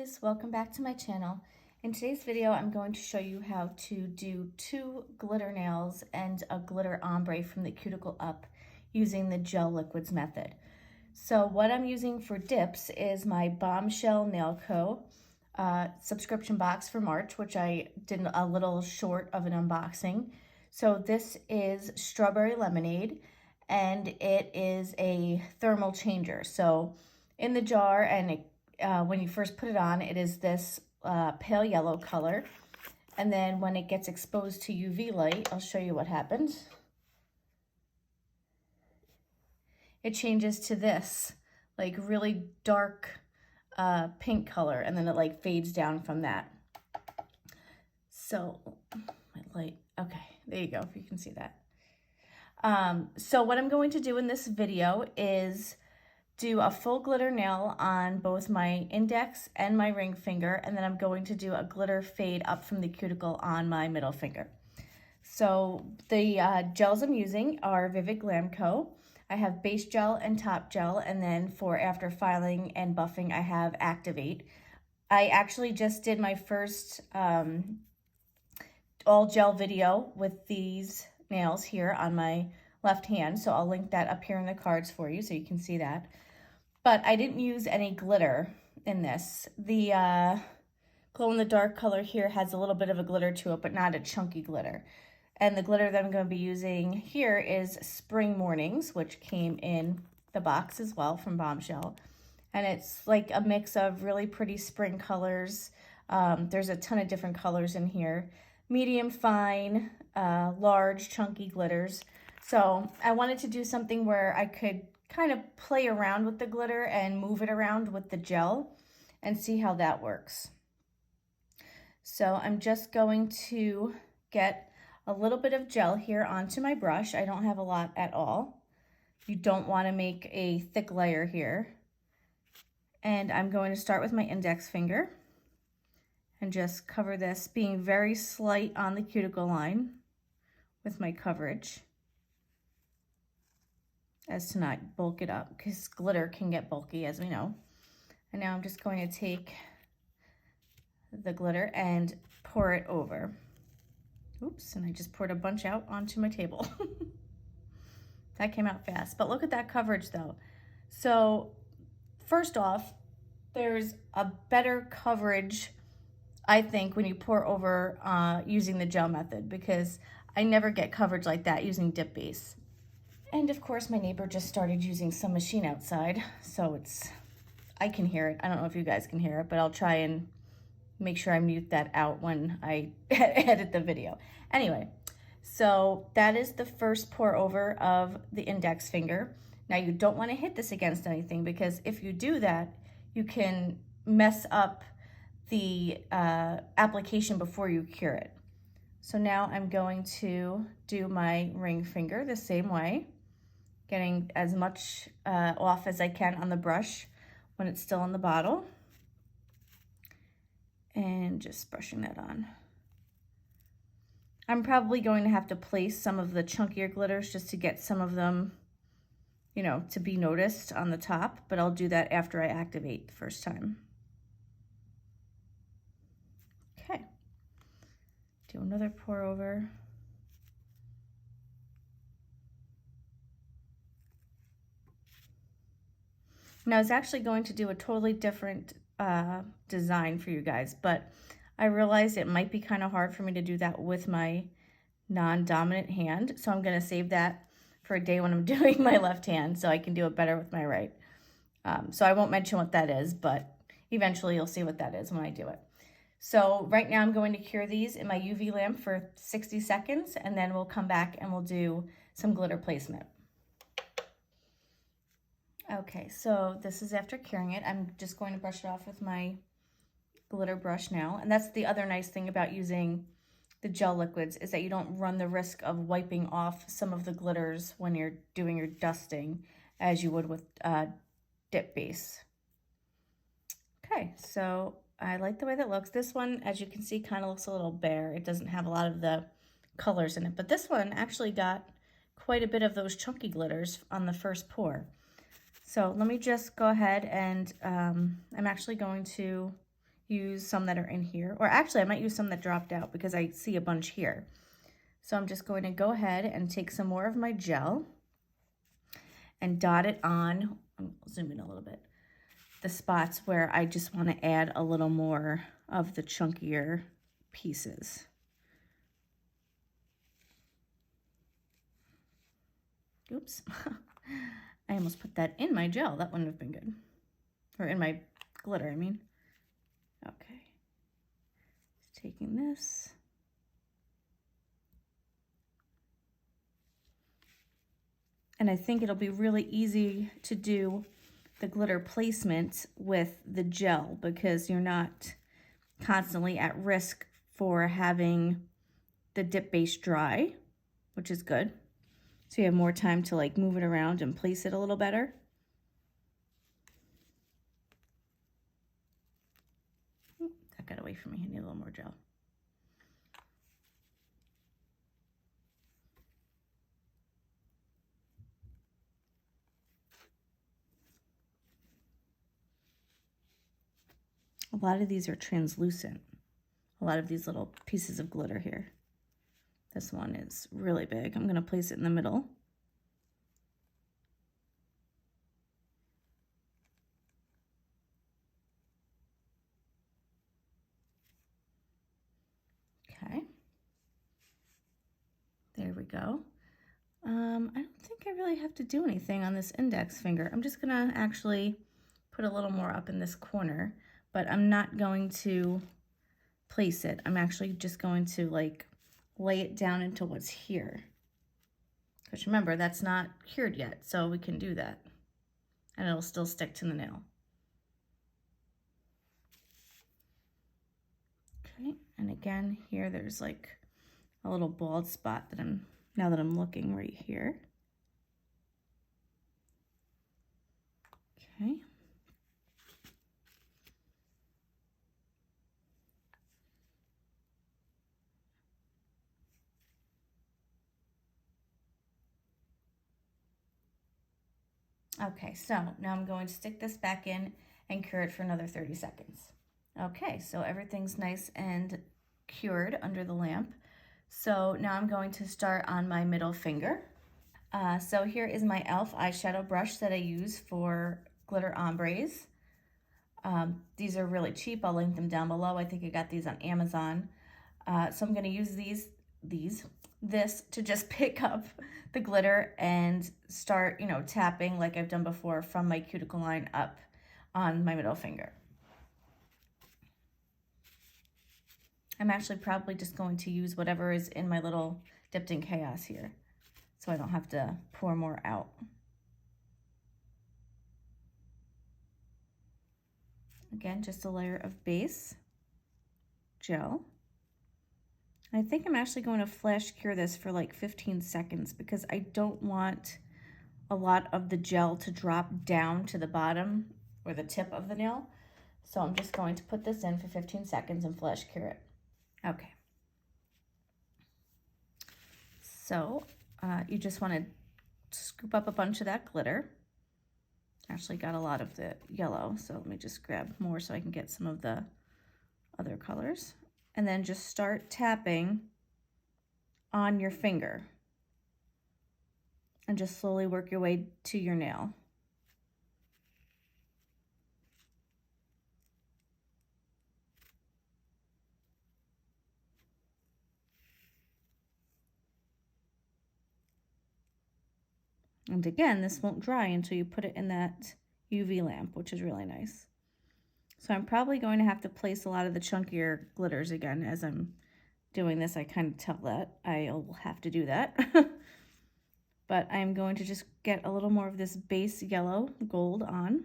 beauties, welcome back to my channel. In today's video I'm going to show you how to do 2 glitter nails and a glitter ombre from the Cuticle up using the gel liquids method. So what I'm using for dips is my Bombshell Nail Co subscription box for March, which I did a little short of an unboxing. So this is strawberry lemonade and it is a thermal changer. So in the jar, and when you first put it on, it is this pale yellow color. And then when it gets exposed to UV light, I'll show you what happens. It changes to this like really dark pink color, and then it like fades down from that. So my light, okay, there you go, if you can see that. So what I'm going to do in this video is do a full glitter nail on both my index and my ring finger, and then I'm going to do a glitter fade up from the cuticle on my middle finger. So the gels I'm using are Vivid Glam Co. I have base gel and top gel, and then for after filing and buffing I have Activate. I actually just did my first all gel video with these nails here on my left hand, so I'll link that up here in the cards for you so you can see that. But I didn't use any glitter in this. The glow-in-the-dark color here has a little bit of a glitter to it, but not a chunky glitter. And the glitter that I'm going to be using here is Spring Mornings, which came in the box as well from Bombshell. And it's like a mix of really pretty spring colors. There's a ton of different colors in here. Medium, fine, large, chunky glitters. So I wanted to do something where I could kind of play around with the glitter and move it around with the gel and see how that works. So I'm just going to get a little bit of gel here onto my brush. I don't have a lot at all. You don't want to make a thick layer here. And I'm going to start with my index finger and just cover this, being very slight on the cuticle line with my coverage, as to not bulk it up, because glitter can get bulky, as we know. And now I'm just going to take the glitter and pour it over. Oops, and I just poured a bunch out onto my table. That came out fast, but look at that coverage though. So first off, there's a better coverage, I think, when you pour over using the gel method, because I never get coverage like that using dip base. And of course, my neighbor just started using some machine outside, so I can hear it. I don't know if you guys can hear it, but I'll try and make sure I mute that out when I edit the video. Anyway, so that is the first pour over of the index finger. Now you don't want to hit this against anything, because if you do that, you can mess up the application before you cure it. So now I'm going to do my ring finger the same way, getting as much off as I can on the brush when it's still in the bottle, and just brushing that on. I'm probably going to have to place some of the chunkier glitters just to get some of them, you know, to be noticed on the top, but I'll do that after I activate the first time. Okay, do another pour over. Now I was actually going to do a totally different design for you guys, but I realized it might be kind of hard for me to do that with my non-dominant hand, so I'm going to save that for a day when I'm doing my left hand so I can do it better with my right. So I won't mention what that is, but eventually you'll see what that is when I do it. So right now I'm going to cure these in my UV lamp for 60 seconds, and then we'll come back and we'll do some glitter placement. Okay, so this is after curing it. I'm just going to brush it off with my glitter brush now. And that's the other nice thing about using the gel liquids, is that you don't run the risk of wiping off some of the glitters when you're doing your dusting as you would with dip base. Okay, so I like the way that looks. This one, as you can see, kind of looks a little bare. It doesn't have a lot of the colors in it, but this one actually got quite a bit of those chunky glitters on the first pour. So let me just go ahead and I'm actually going to use some that are in here. Or actually, I might use some that dropped out because I see a bunch here. So I'm just going to go ahead and take some more of my gel and dot it on, I'll zoom in a little bit, the spots where I just want to add a little more of the chunkier pieces. Oops. I almost put that in my gel. That wouldn't have been good. Or in my glitter, I mean. Okay. Just taking this. And I think it'll be really easy to do the glitter placement with the gel because you're not constantly at risk for having the dip base dry, which is good. So you have more time to like move it around and place it a little better. That got away from me. I need a little more gel. A lot of these are translucent. A lot of these little pieces of glitter here. This one is really big. I'm going to place it in the middle. Okay. There we go. I don't think I really have to do anything on this index finger. I'm just going to actually put a little more up in this corner, but I'm not going to place it. I'm actually just going to like lay it down into what's here. Because remember, that's not cured yet, so we can do that. And it'll still stick to the nail. Okay, and again, here there's like a little bald spot that now that I'm looking right here. Okay. Okay, so now I'm going to stick this back in and cure it for another 30 seconds. Okay, so everything's nice and cured under the lamp. So now I'm going to start on my middle finger. So here is my e.l.f. eyeshadow brush that I use for glitter ombres. These are really cheap. I'll link them down below. I think I got these on Amazon. So I'm going to use this to just pick up the glitter and start, you know, tapping like I've done before from my cuticle line up on my middle finger. I'm actually probably just going to use whatever is in my little Dipped in Chaos here, so I don't have to pour more out. Again, just a layer of base gel. I think I'm actually going to flash cure this for like 15 seconds because I don't want a lot of the gel to drop down to the bottom or the tip of the nail. So I'm just going to put this in for 15 seconds and flash cure it. Okay. So you just want to scoop up a bunch of that glitter. Actually got a lot of the yellow, so let me just grab more so I can get some of the other colors. And then just start tapping on your finger. And just slowly work your way to your nail. And again, this won't dry until you put it in that UV lamp, which is really nice. So I'm probably going to have to place a lot of the chunkier glitters again as I'm doing this. I kind of tell that I'll have to do that. But I'm going to just get a little more of this base yellow gold on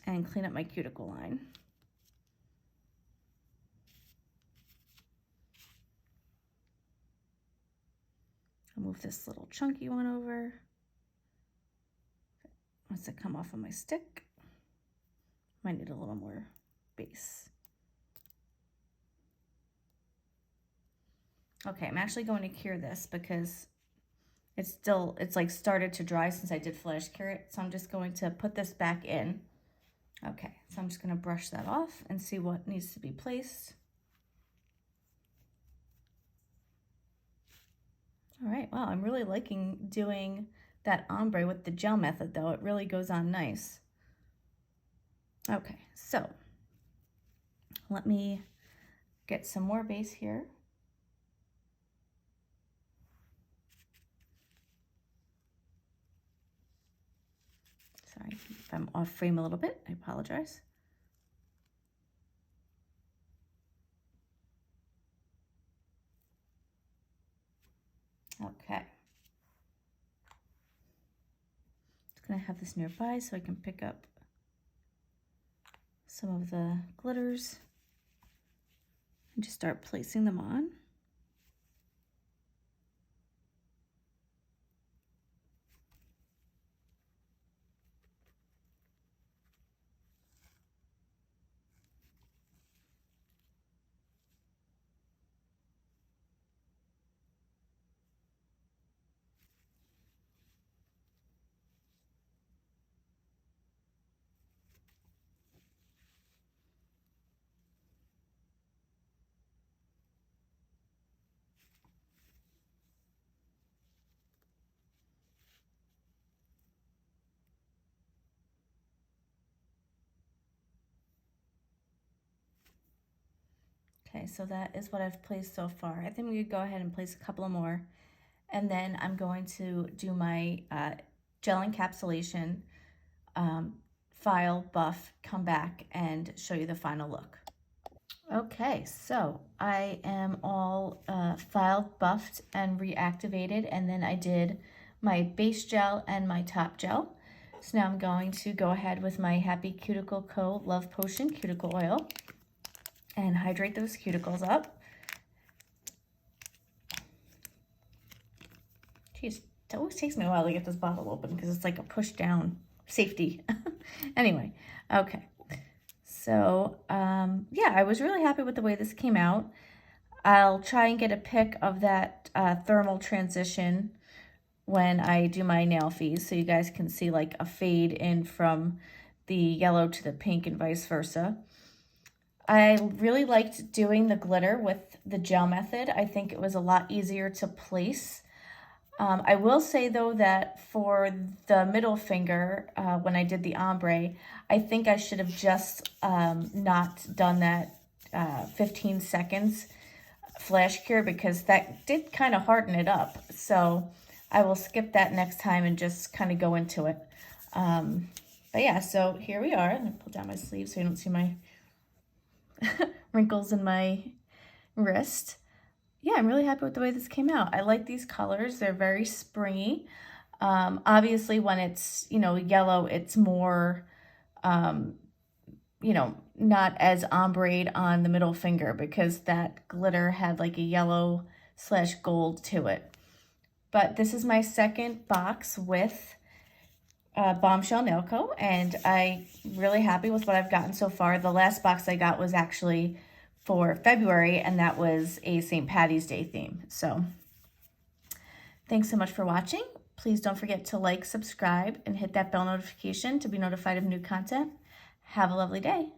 and clean up my cuticle line. I'll move this little chunky one over. Once it come off of my stick, might need a little more base. Okay, I'm actually going to cure this because it's like started to dry since I did flash cure it. So I'm just going to put this back in Okay, so I'm just gonna brush that off and see what needs to be placed. All right, wow, I'm really liking doing that ombre with the gel method though. It really goes on nice. Okay, so let me get some more base here. Sorry if I'm off frame a little bit, I apologize. Okay. Just gonna have this nearby so I can pick up some of the glitters and just start placing them on. Okay, so that is what I've placed so far. I think we could go ahead and place a couple of more. And then I'm going to do my gel encapsulation, file, buff, come back and show you the final look. Okay, so I am all filed, buffed, and reactivated, and then I did my base gel and my top gel. So now I'm going to go ahead with my Happy Cuticle Co. Love Potion Cuticle Oil and hydrate those cuticles up. Geez, it always takes me a while to get this bottle open because it's like a push down safety. Anyway, okay. So, yeah, I was really happy with the way this came out. I'll try and get a pic of that thermal transition when I do my nail fees so you guys can see like a fade in from the yellow to the pink and vice versa. I really liked doing the glitter with the gel method. I think it was a lot easier to place. I will say though that for the middle finger, when I did the ombre, I think I should have just not done that 15 seconds flash cure because that did kind of harden it up. So I will skip that next time and just kind of go into it. But yeah, so here we are. Let me pull down my sleeve so you don't see my wrinkles in my wrist. Yeah, I'm really happy with the way this came out. I like these colors. They're very springy. Obviously, when it's, you know, yellow, it's more, you know, not as ombre on the middle finger because that glitter had like a yellow / gold to it. But this is my second box with Bombshell Nail Co. And I'm really happy with what I've gotten so far. The last box I got was actually for February, and that was a St. Patty's Day theme. So thanks so much for watching. Please don't forget to like, subscribe, and hit that bell notification to be notified of new content. Have a lovely day.